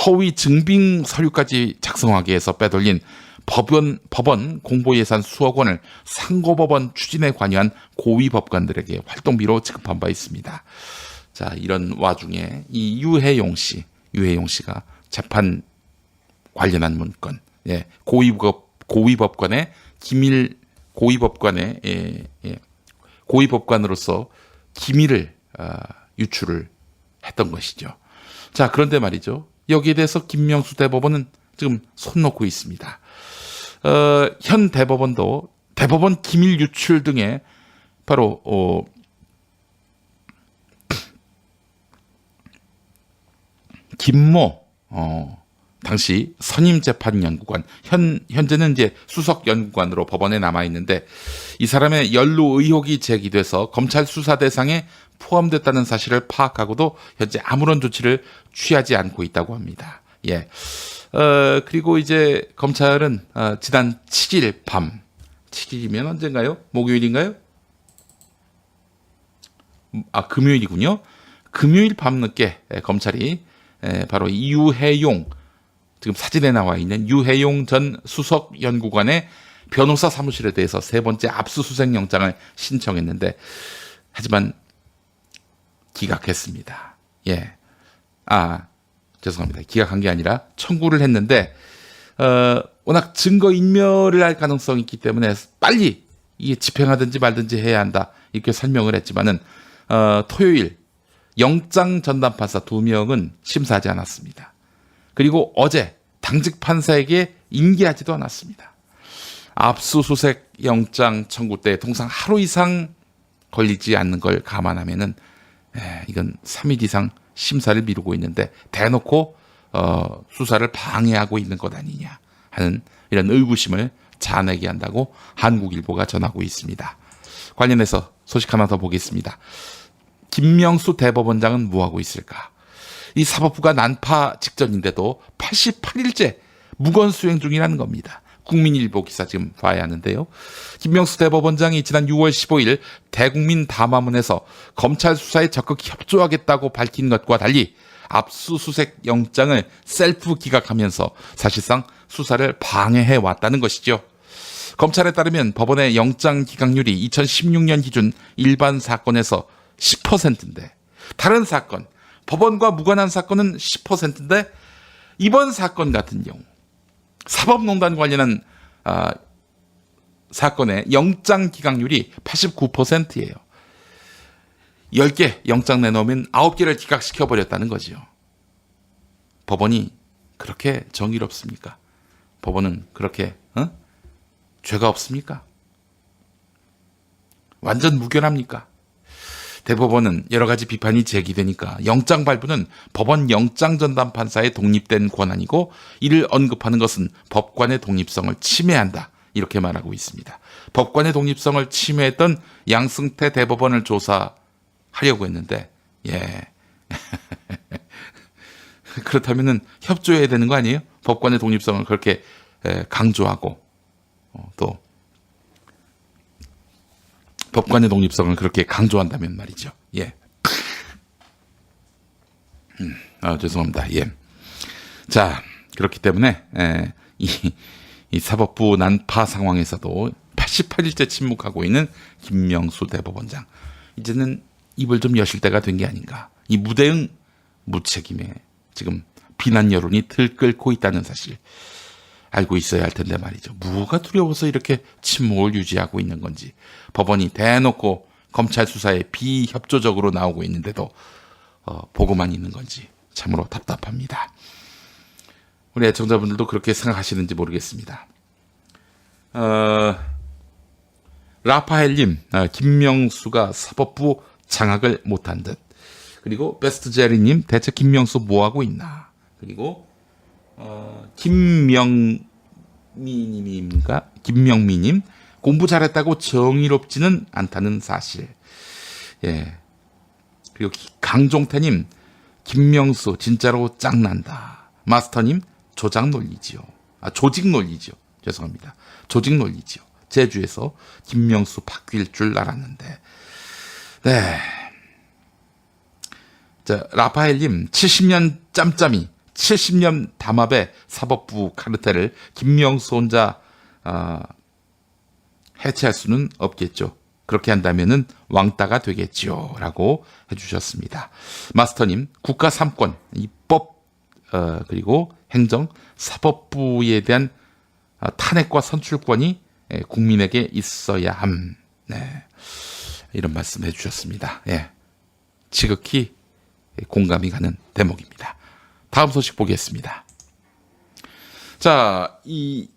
허위 증빙 서류까지 작성하기 위해서 빼돌린 법원 공보예산 수억 원을 상고법원 추진에 관여한 고위법관들에게 활동비로 지급한 바 있습니다. 자, 이런 와중에 이 유해용 씨가 재판 관련한 문건, 고위법관의 기밀, 고위법관으로서 기밀을 유출을 했던 것이죠. 자, 그런데 말이죠. 여기에 대해서 김명수 대법원은 지금 손 놓고 있습니다. 현 대법원도 대법원 기밀 유출 등에 바로 김모 당시 선임 재판 연구관, 현재는 이제 수석 연구관으로 법원에 남아 있는데, 이 사람의 연루 의혹이 제기돼서 검찰 수사 대상에 포함됐다는 사실을 파악하고도 현재 아무런 조치를 취하지 않고 있다고 합니다. 예. 그리고 이제 검찰은 지난 7일 밤, 7일이면 언젠가요? 목요일인가요? 금요일이군요. 금요일 밤늦게 검찰이 바로 유해용, 지금 사진에 나와 있는 유해용 전 수석 연구관의 변호사 사무실에 대해서 세 번째 압수수색 영장을 신청했는데, 하지만 기각했습니다. 예. 죄송합니다. 기각한 게 아니라 청구를 했는데, 워낙 증거 인멸을 할 가능성이 있기 때문에 빨리 이게 집행하든지 말든지 해야 한다. 이렇게 설명을 했지만은, 토요일 영장 전담판사 2명은 심사하지 않았습니다. 그리고 어제 당직 판사에게 인계하지도 않았습니다. 압수수색 영장 청구 때 통상 하루 이상 걸리지 않는 걸 감안하면은 이건 3일 이상 심사를 미루고 있는데 대놓고 수사를 방해하고 있는 것 아니냐 하는 이런 의구심을 자아내게 한다고 한국일보가 전하고 있습니다. 관련해서 소식 하나 더 보겠습니다. 김명수 대법원장은 뭐하고 있을까? 이 사법부가 난파 직전인데도 88일째 무건 수행 중이라는 겁니다. 국민일보 기사 지금 봐야 하는데요. 김명수 대법원장이 지난 6월 15일 대국민 담화문에서 검찰 수사에 적극 협조하겠다고 밝힌 것과 달리 압수수색 영장을 셀프 기각하면서 사실상 수사를 방해해 왔다는 것이죠. 검찰에 따르면 법원의 영장 기각률이 2016년 기준 일반 사건에서 10%인데, 다른 사건, 법원과 무관한 사건은 10%인데 이번 사건 같은 경우 사법농단 관련한 사건의 영장 기각률이 89%예요. 10개 영장 내놓으면 9개를 기각시켜버렸다는 거죠. 법원이 그렇게 정의롭습니까? 법원은 그렇게 죄가 없습니까? 완전 무결합니까? 대법원은 여러 가지 비판이 제기되니까 영장 발부는 법원 영장전담판사의 독립된 권한이고 이를 언급하는 것은 법관의 독립성을 침해한다. 이렇게 말하고 있습니다. 법관의 독립성을 침해했던 양승태 대법원을 조사하려고 했는데, 그렇다면은 협조해야 되는 거 아니에요? 법관의 독립성을 그렇게 강조하고 또 법관의 독립성을 그렇게 강조한다면 말이죠. 예. 죄송합니다. 예. 자, 그렇기 때문에 이 사법부 난파 상황에서도 88일째 침묵하고 있는 김명수 대법원장, 이제는 입을 좀 여실 때가 된 게 아닌가. 이 무대응 무책임에 지금 비난 여론이 들끓고 있다는 사실 알고 있어야 할 텐데 말이죠. 뭐가 두려워서 이렇게 침묵을 유지하고 있는 건지, 법원이 대놓고 검찰 수사에 비협조적으로 나오고 있는데도 보고만 있는 건지 참으로 답답합니다. 우리 애청자분들도 그렇게 생각하시는지 모르겠습니다. 라파엘님, 김명수가 사법부 장악을 못한 듯. 그리고 베스트 제리님, 대체 김명수 뭐하고 있나. 그리고 김명미님, 공부 잘했다고 정의롭지는 않다는 사실. 예. 그리고 강종태님, 김명수 진짜로 짱난다. 마스터님, 조직 논리지요. 죄송합니다. 조직 논리지요. 제주에서 김명수 바뀔 줄 알았는데. 네. 자, 라파엘님, 70년 짬짬이, 70년 담합의 사법부 카르텔을 김명수 혼자 해체할 수는 없겠죠. 그렇게 한다면은 왕따가 되겠지요. 라고 해주셨습니다. 마스터님, 국가 3권, 입법, 그리고 행정, 사법부에 대한 탄핵과 선출권이 국민에게 있어야 함. 네. 이런 말씀 해주셨습니다. 예. 지극히 공감이 가는 대목입니다. 다음 소식 보겠습니다. 자, 이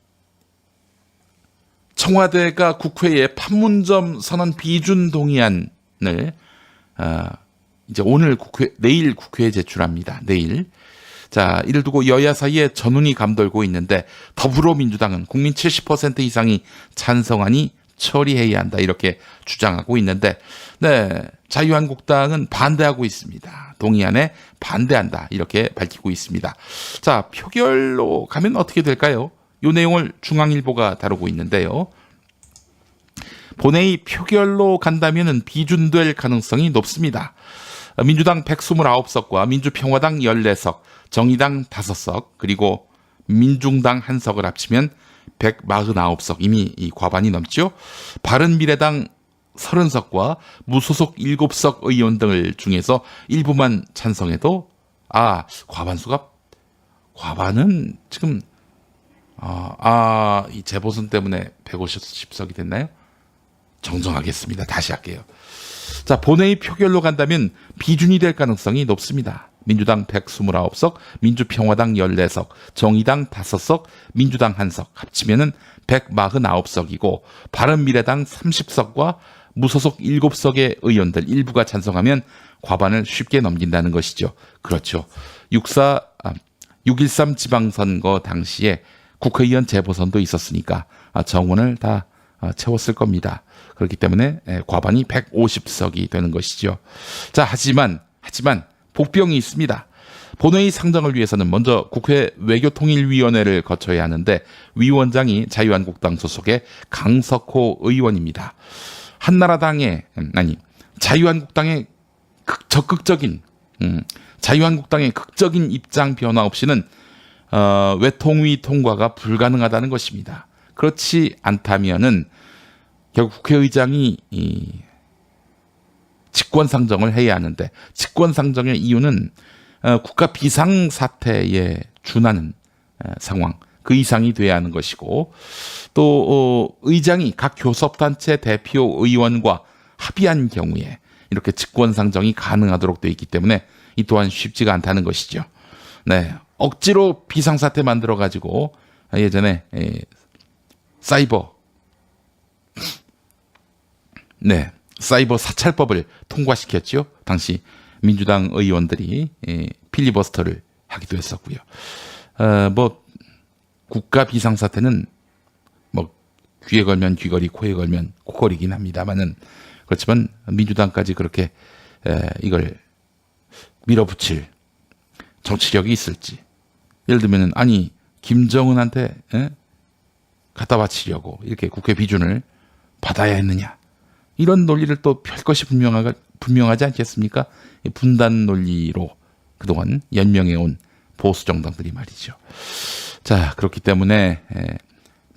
청와대가 국회에 판문점 선언 비준 동의안을 이제 내일 국회에 제출합니다. 내일. 자, 이를 두고 여야 사이에 전운이 감돌고 있는데, 더불어민주당은 국민 70% 이상이 찬성하니 처리해야 한다, 이렇게 주장하고 있는데, 네, 자유한국당은 반대하고 있습니다. 동의안에 반대한다, 이렇게 밝히고 있습니다. 자, 표결로 가면 어떻게 될까요? 이 내용을 중앙일보가 다루고 있는데요. 본회의 표결로 간다면 비준될 가능성이 높습니다. 민주당 129석과 민주평화당 14석, 정의당 5석, 그리고 민중당 1석을 합치면 149석, 이미 이 과반이 넘죠. 바른미래당 30석과 무소속 7석 의원 등을 중에서 일부만 찬성해도 과반은 지금 이 재보선 때문에 150석이 됐나요? 정정하겠습니다. 다시 할게요. 자, 본회의 표결로 간다면 비준이 될 가능성이 높습니다. 민주당 129석, 민주평화당 14석, 정의당 5석, 민주당 1석 합치면은 149석이고, 바른미래당 30석과 무소속 7석의 의원들 일부가 찬성하면 과반을 쉽게 넘긴다는 것이죠. 그렇죠. 6.13 지방선거 당시에 국회의원 재보선도 있었으니까 정원을 다 채웠을 겁니다. 그렇기 때문에 과반이 150석이 되는 것이죠. 자, 하지만 복병이 있습니다. 본회의 상정을 위해서는 먼저 국회 외교통일위원회를 거쳐야 하는데, 위원장이 자유한국당 소속의 강석호 의원입니다. 자유한국당의 자유한국당의 극적인 입장 변화 없이는 외통위 통과가 불가능하다는 것입니다. 그렇지 않다면은 결국 국회의장이 직권상정을 해야 하는데, 직권상정의 이유는 국가 비상사태에 준하는 상황, 그 이상이 돼야 하는 것이고, 또 의장이 각 교섭단체 대표 의원과 합의한 경우에 이렇게 직권상정이 가능하도록 되어 있기 때문에 이 또한 쉽지가 않다는 것이죠. 네, 억지로 비상사태 만들어가지고 예전에 사이버 사찰법을 통과시켰죠. 당시 민주당 의원들이 필리버스터를 하기도 했었고요. 국가 비상사태는 귀에 걸면 귀걸이, 코에 걸면 코걸이긴 합니다만은, 그렇지만 민주당까지 그렇게 이걸 밀어붙일 정치력이 있을지. 예를 들면은 김정은한테 갖다 바치려고 이렇게 국회 비준을 받아야 했느냐, 이런 논리를 또 펼 것이 분명하지 않겠습니까? 분단 논리로 그동안 연명해온 보수 정당들이 말이죠. 자, 그렇기 때문에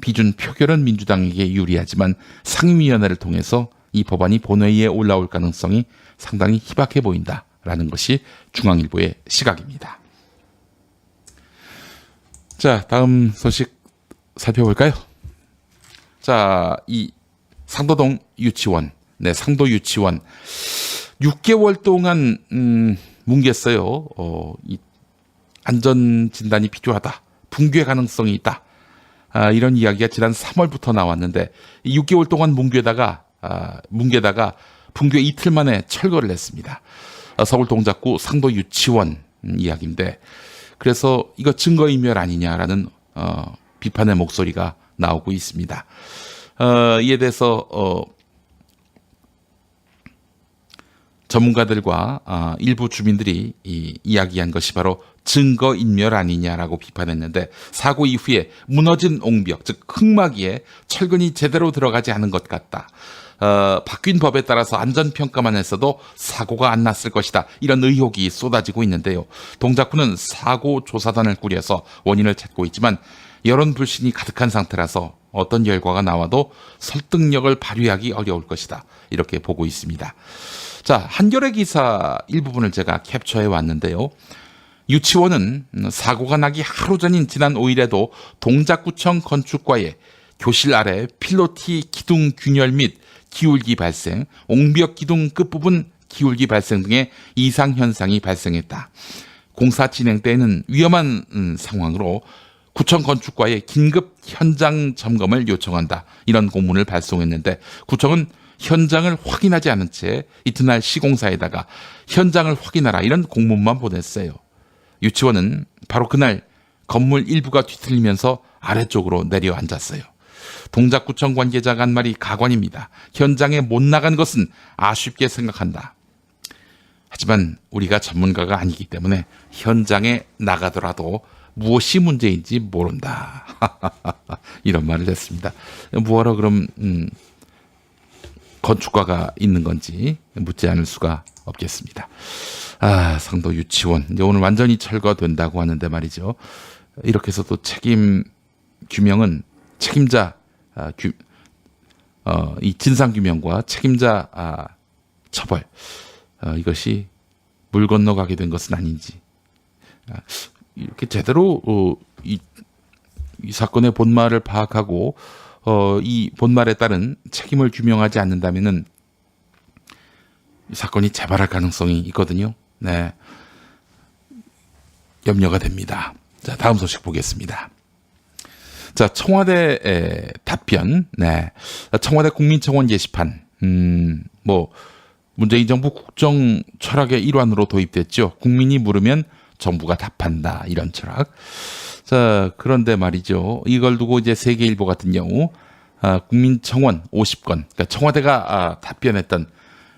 비준 표결은 민주당에게 유리하지만 상임위원회를 통해서 이 법안이 본회의에 올라올 가능성이 상당히 희박해 보인다라는 것이 중앙일보의 시각입니다. 자, 다음 소식 살펴볼까요? 자, 이 상도동 유치원, 상도 유치원 6개월 동안 뭉갰어요. 이 안전 진단이 필요하다, 붕괴 가능성이 있다. 이런 이야기가 지난 3월부터 나왔는데 6개월 동안 뭉개다가 붕괴 이틀 만에 철거를 했습니다. 서울 동작구 상도 유치원 이야기인데, 그래서 이거 증거인멸 아니냐라는 비판의 목소리가 나오고 있습니다. 이에 대해서 전문가들과 일부 주민들이 이야기한 것이 바로 증거인멸 아니냐라고 비판했는데, 사고 이후에 무너진 옹벽, 즉 흙막이에 철근이 제대로 들어가지 않은 것 같다. 바뀐 법에 따라서 안전평가만 했어도 사고가 안 났을 것이다. 이런 의혹이 쏟아지고 있는데요. 동작구는 사고 조사단을 꾸려서 원인을 찾고 있지만 여론 불신이 가득한 상태라서 어떤 결과가 나와도 설득력을 발휘하기 어려울 것이다. 이렇게 보고 있습니다. 자, 한겨레 기사 일부분을 제가 캡처해 왔는데요. 유치원은 사고가 나기 하루 전인 지난 5일에도 동작구청 건축과에 교실 아래 필로티 기둥 균열 및 기울기 발생, 옹벽 기둥 끝부분 기울기 발생 등의 이상 현상이 발생했다. 공사 진행 때에는 위험한 상황으로 구청 건축과에 긴급 현장 점검을 요청한다. 이런 공문을 발송했는데 구청은 현장을 확인하지 않은 채 이튿날 시공사에다가 현장을 확인하라 이런 공문만 보냈어요. 유치원은 바로 그날 건물 일부가 뒤틀리면서 아래쪽으로 내려앉았어요. 동작구청 관계자가 한 말이 가관입니다. 현장에 못 나간 것은 아쉽게 생각한다. 하지만 우리가 전문가가 아니기 때문에 현장에 나가더라도 무엇이 문제인지 모른다. 이런 말을 했습니다. 뭐하러 그럼 건축가가 있는 건지 묻지 않을 수가 없겠습니다. 상도 유치원 이제 오늘 완전히 철거된다고 하는데 말이죠. 이렇게 해서 또 책임 규명은 책임자 이 진상 규명과 책임자 처벌 이것이 물 건너가게 된 것은 아닌지, 이렇게 제대로 이 사건의 본말을 파악하고 이 본말에 따른 책임을 규명하지 않는다면은 이 사건이 재발할 가능성이 있거든요. 네, 염려가 됩니다. 자, 다음 소식 보겠습니다. 자, 청와대 답변. 네, 청와대 국민청원 게시판. 문재인 정부 국정 철학의 일환으로 도입됐죠. 국민이 물으면 정부가 답한다. 이런 철학. 자, 그런데 말이죠. 이걸 두고 이제 세계일보 같은 경우 국민청원 50건, 그러니까 청와대가 답변했던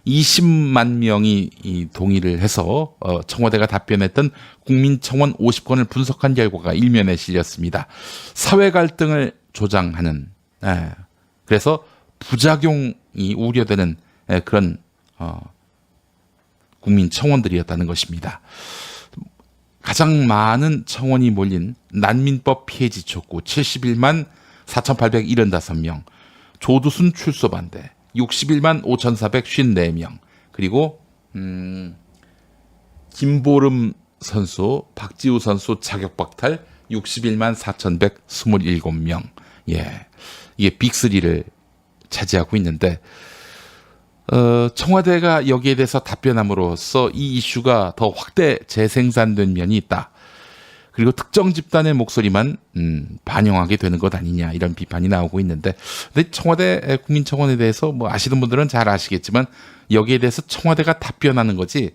20만 명이 동의를 해서 청와대가 답변했던 국민청원 50건을 분석한 결과가 일면에 실렸습니다. 사회 갈등을 조장하는, 그래서 부작용이 우려되는 그런 국민청원들이었다는 것입니다. 가장 많은 청원이 몰린 난민법 피해지 촉구 71만 4,875명, 조두순 출소 반대 61만 5,454명, 그리고 김보름 선수, 박지우 선수 자격 박탈 61만 4,127명. 예, 이게 빅3를 차지하고 있는데 청와대가 여기에 대해서 답변함으로써 이 이슈가 더 확대 재생산된 면이 있다. 그리고 특정 집단의 목소리만 반영하게 되는 것 아니냐, 이런 비판이 나오고 있는데, 근데 청와대 국민청원에 대해서 뭐 아시는 분들은 잘 아시겠지만 여기에 대해서 청와대가 답변하는 거지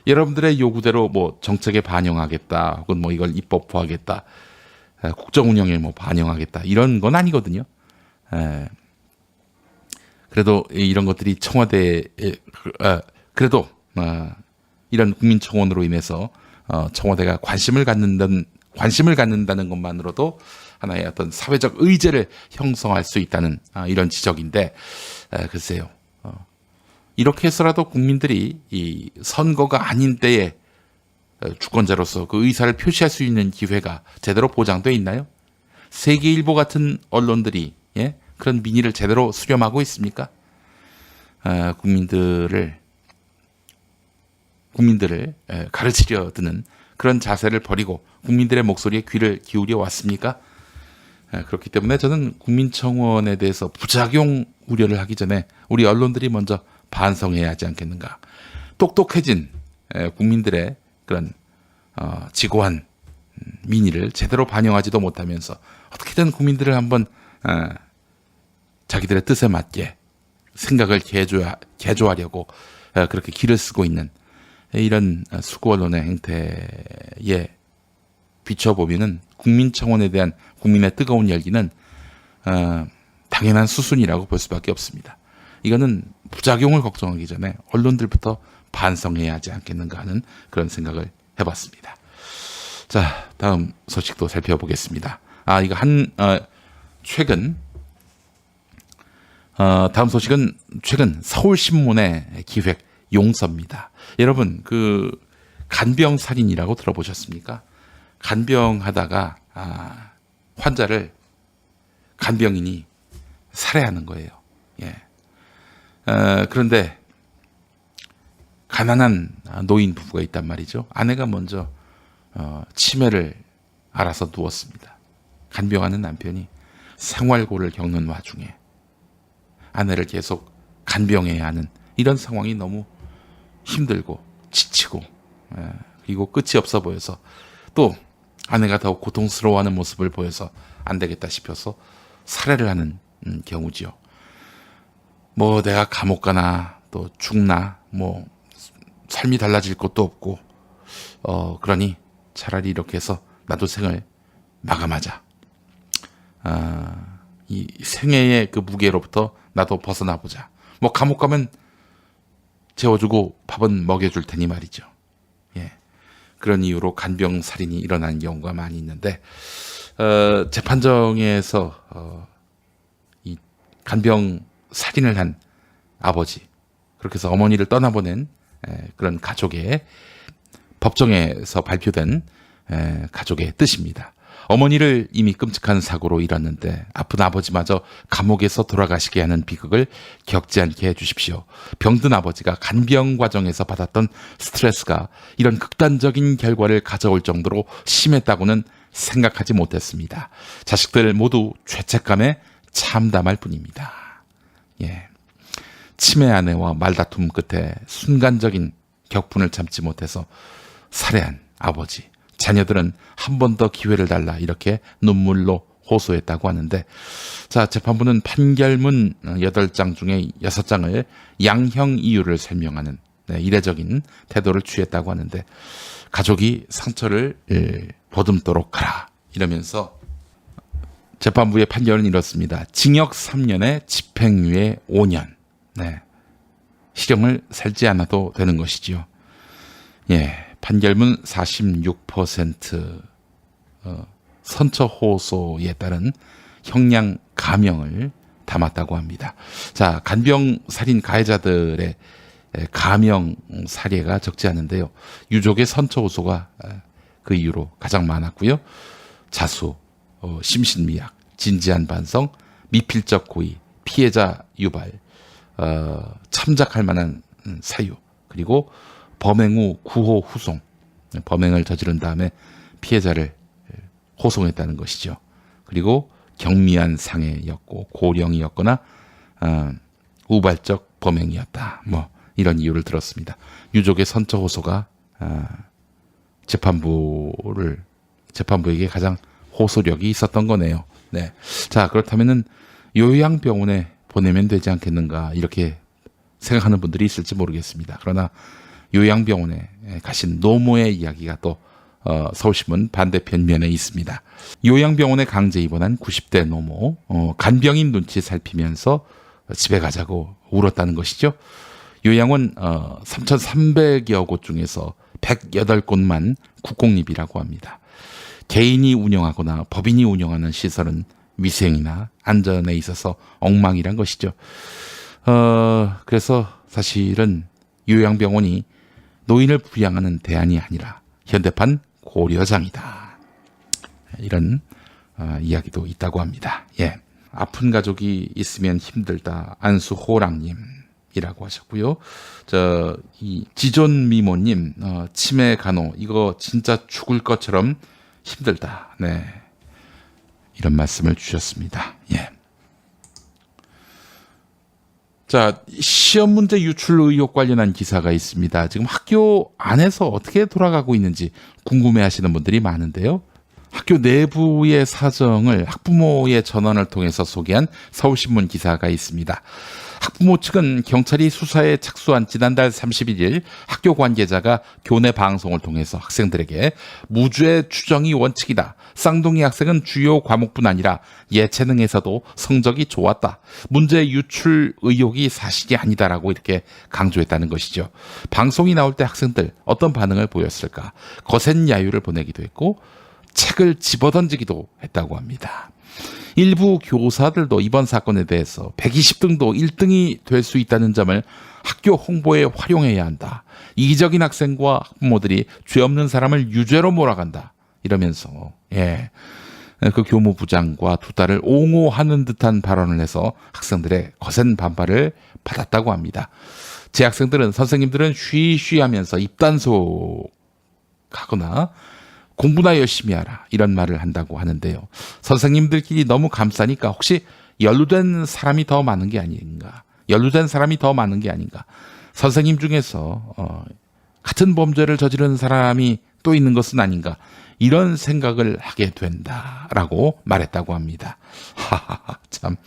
여러분들의 요구대로 뭐 정책에 반영하겠다 혹은 뭐 이걸 입법화하겠다, 국정 운영에 뭐 반영하겠다 이런 건 아니거든요. 그래도 이런 것들이 청와대에 그래도 이런 국민청원으로 인해서 청와대가 관심을 갖는다는 것만으로도 하나의 어떤 사회적 의제를 형성할 수 있다는 이런 지적인데, 글쎄요. 이렇게 해서라도 국민들이 이 선거가 아닌 때에 주권자로서 그 의사를 표시할 수 있는 기회가 제대로 보장돼 있나요? 세계일보 같은 언론들이 그런 민의를 제대로 수렴하고 있습니까? 국민들을 가르치려 드는 그런 자세를 버리고 국민들의 목소리에 귀를 기울여 왔습니까? 그렇기 때문에 저는 국민청원에 대해서 부작용 우려를 하기 전에 우리 언론들이 먼저 반성해야 하지 않겠는가. 똑똑해진 국민들의 그런 지고한 민의를 제대로 반영하지도 못하면서 어떻게든 국민들을 한번 자기들의 뜻에 맞게 생각을 개조하려고 그렇게 길을 쓰고 있는 이런 수구 언론의 행태에 비춰보면은 국민청원에 대한 국민의 뜨거운 열기는 당연한 수순이라고 볼 수밖에 없습니다. 이거는 부작용을 걱정하기 전에 언론들부터 반성해야 하지 않겠는가 하는 그런 생각을 해봤습니다. 자, 다음 소식도 살펴보겠습니다. 이거 다음 소식은 최근 서울신문의 기획 용서입니다. 여러분, 그 간병살인이라고 들어보셨습니까? 간병하다가 환자를 간병인이 살해하는 거예요. 그런데 가난한 노인 부부가 있단 말이죠. 아내가 먼저 치매를 앓아서 누웠습니다. 간병하는 남편이 생활고를 겪는 와중에 아내를 계속 간병해야 하는 이런 상황이 너무 힘들고 지치고 그리고 끝이 없어 보여서 또 아내가 더욱 고통스러워하는 모습을 보여서 안 되겠다 싶어서 살해를 하는 경우지요. 뭐 내가 감옥 가나 또 죽나 뭐 삶이 달라질 것도 없고 그러니 차라리 이렇게 해서 나도 생을 마감하자. 이 생애의 그 무게로부터 나도 벗어나 보자. 뭐 감옥 가면 재워주고 밥은 먹여줄 테니 말이죠. 그런 이유로 간병살인이 일어나는 경우가 많이 있는데 재판정에서 이 간병살인을 한 아버지, 그렇게 해서 어머니를 떠나보낸 그런 가족의 법정에서 발표된 가족의 뜻입니다. 어머니를 이미 끔찍한 사고로 잃었는데 아픈 아버지마저 감옥에서 돌아가시게 하는 비극을 겪지 않게 해주십시오. 병든 아버지가 간병 과정에서 받았던 스트레스가 이런 극단적인 결과를 가져올 정도로 심했다고는 생각하지 못했습니다. 자식들 모두 죄책감에 참담할 뿐입니다. 치매 아내와 말다툼 끝에 순간적인 격분을 참지 못해서 살해한 아버지. 자녀들은 한 번 더 기회를 달라 이렇게 눈물로 호소했다고 하는데, 자, 재판부는 판결문 8장 중에 6장을 양형 이유를 설명하는 이례적인 태도를 취했다고 하는데, 가족이 상처를 보듬도록 하라 이러면서 재판부의 판결은 이렇습니다. 징역 3년에 집행유예 5년. 실형을 살지 않아도 되는 것이지요. 판결문 46% 선처 호소에 따른 형량 감형을 담았다고 합니다. 자, 간병살인 가해자들의 감형 사례가 적지 않은데요. 유족의 선처 호소가 그 이유로 가장 많았고요. 자수, 심신미약, 진지한 반성, 미필적 고의, 피해자 유발, 참작할 만한 사유, 그리고 범행 후 구호 후송, 범행을 저지른 다음에 피해자를 호송했다는 것이죠. 그리고 경미한 상해였고 고령이었거나 우발적 범행이었다. 뭐 이런 이유를 들었습니다. 유족의 선처 호소가 재판부에게 가장 호소력이 있었던 거네요. 자, 그렇다면은 요양병원에 보내면 되지 않겠는가 이렇게 생각하는 분들이 있을지 모르겠습니다. 그러나 요양병원에 가신 노모의 이야기가 또 서울신문 반대편면에 있습니다. 요양병원에 강제 입원한 90대 노모, 간병인 눈치 살피면서 집에 가자고 울었다는 것이죠. 요양원 3,300여 곳 중에서 108곳만 국공립이라고 합니다. 개인이 운영하거나 법인이 운영하는 시설은 위생이나 안전에 있어서 엉망이란 것이죠. 그래서 사실은 요양병원이 노인을 부양하는 대안이 아니라 현대판 고려장이다. 이런 이야기도 있다고 합니다. 예. 아픈 가족이 있으면 힘들다. 안수호랑님이라고 하셨고요. 이 지존미모님, 치매 간호, 이거 진짜 죽을 것처럼 힘들다. 네. 이런 말씀을 주셨습니다. 예. 자, 시험 문제 유출 의혹 관련한 기사가 있습니다. 지금 학교 안에서 어떻게 돌아가고 있는지 궁금해 하시는 분들이 많은데요. 학교 내부의 사정을 학부모의 전원을 통해서 소개한 서울신문 기사가 있습니다. 학부모 측은 경찰이 수사에 착수한 지난달 31일 학교 관계자가 교내 방송을 통해서 학생들에게 무죄 추정이 원칙이다. 쌍둥이 학생은 주요 과목뿐 아니라 예체능에서도 성적이 좋았다. 문제 유출 의혹이 사실이 아니다라고 이렇게 강조했다는 것이죠. 방송이 나올 때 학생들 어떤 반응을 보였을까? 거센 야유를 보내기도 했고 책을 집어던지기도 했다고 합니다. 일부 교사들도 이번 사건에 대해서 120등도 1등이 될 수 있다는 점을 학교 홍보에 활용해야 한다. 이기적인 학생과 학부모들이 죄 없는 사람을 유죄로 몰아간다. 이러면서 그 교무부장과 두 딸을 옹호하는 듯한 발언을 해서 학생들의 거센 반발을 받았다고 합니다. 제 학생들은 선생님들은 쉬쉬하면서 입단속하거나 공부나 열심히 하라 이런 말을 한다고 하는데요. 선생님들끼리 너무 감싸니까 혹시 연루된 사람이 더 많은 게 아닌가? 연루된 사람이 더 많은 게 아닌가? 선생님 중에서 같은 범죄를 저지른 사람이 또 있는 것은 아닌가? 이런 생각을 하게 된다라고 말했다고 합니다. 참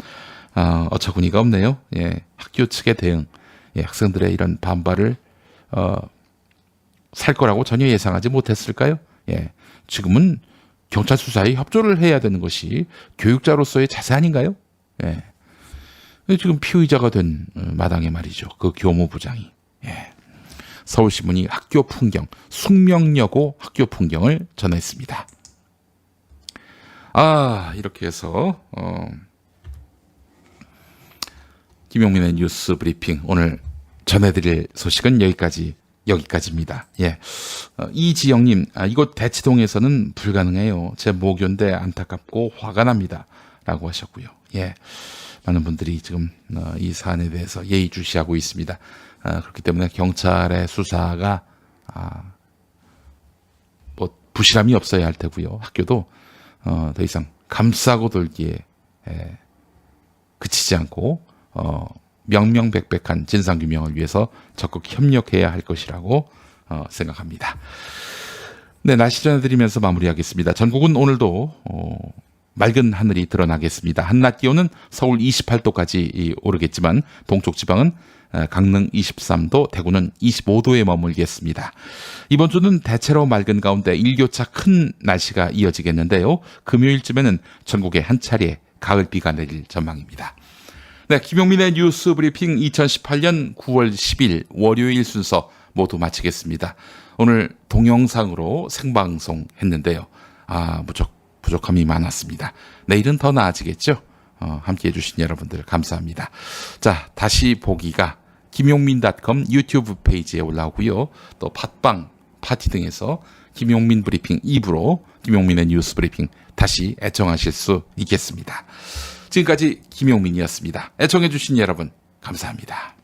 어처구니가 없네요. 예, 학교 측의 대응, 학생들의 이런 반발을 살 거라고 전혀 예상하지 못했을까요? 예, 지금은 경찰 수사에 협조를 해야 되는 것이 교육자로서의 자세 아닌가요? 예, 지금 피의자가 된 마당에 말이죠. 그 교무부장이. 예. 서울신문이 학교 풍경, 숙명여고 학교 풍경을 전했습니다. 이렇게 해서 김용민의 뉴스 브리핑 오늘 전해드릴 소식은 여기까지입니다. 예. 이지영님, 이곳 대치동에서는 불가능해요. 제 모교인데 안타깝고 화가 납니다. 라고 하셨고요. 예. 많은 분들이 지금 이 사안에 대해서 예의주시하고 있습니다. 그렇기 때문에 경찰의 수사가 부실함이 없어야 할 테고요. 학교도 더 이상 감싸고 돌기에 그치지 않고 명명백백한 진상규명을 위해서 적극 협력해야 할 것이라고 생각합니다. 네, 날씨 전해드리면서 마무리하겠습니다. 전국은 오늘도 맑은 하늘이 드러나겠습니다. 한낮 기온은 서울 28도까지 오르겠지만 동쪽 지방은 강릉 23도, 대구는 25도에 머물겠습니다. 이번 주는 대체로 맑은 가운데 일교차 큰 날씨가 이어지겠는데요. 금요일쯤에는 전국에 한 차례 가을비가 내릴 전망입니다. 네, 김용민의 뉴스 브리핑 2018년 9월 10일 월요일 순서 모두 마치겠습니다. 오늘 동영상으로 생방송 했는데요. 부족함이 많았습니다. 내일은 더 나아지겠죠? 함께해 주신 여러분들 감사합니다. 자, 다시 보기가 김용민.com 유튜브 페이지에 올라오고요. 또 팟빵, 파티 등에서 김용민 브리핑 2부로 김용민의 뉴스 브리핑 다시 애청하실 수 있겠습니다. 지금까지 김용민이었습니다. 애청해 주신 여러분 감사합니다.